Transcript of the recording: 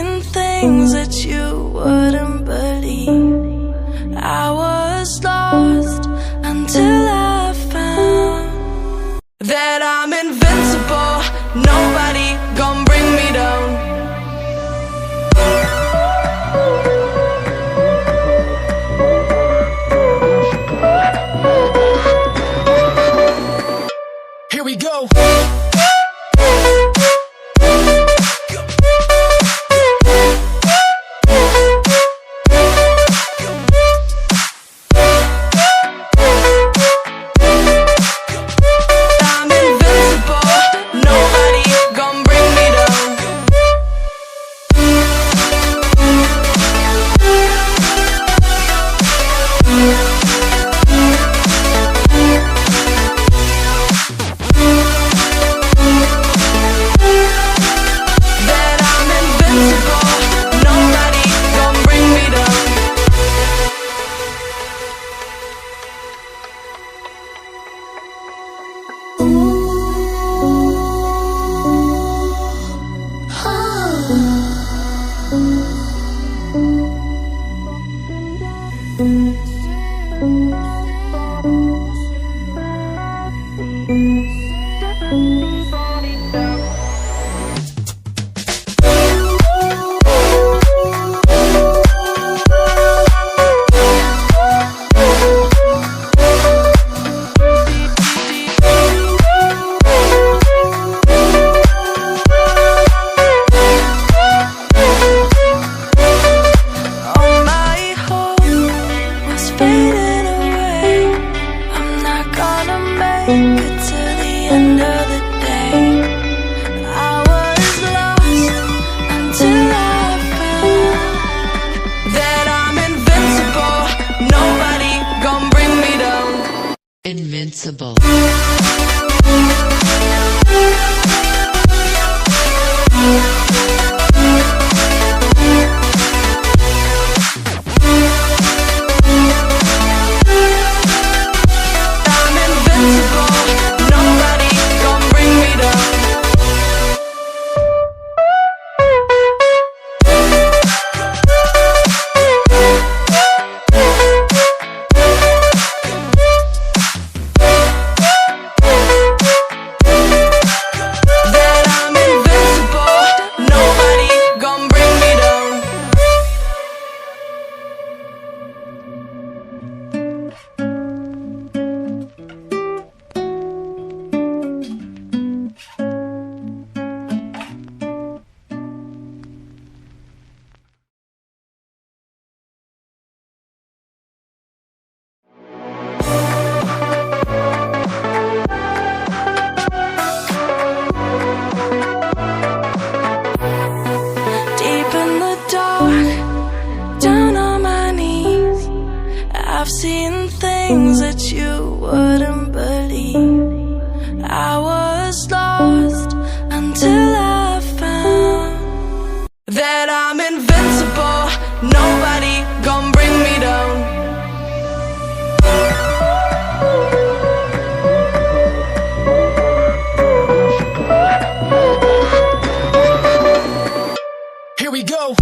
seen things that you wouldn't believe. I was lost until I found that I'm invincible. Nobody gon' bring me down. Here we go. Invincible. I've seen things that you wouldn't believe. I was lost until I found that I'm invincible. Nobody gon' bring me down. Here we go.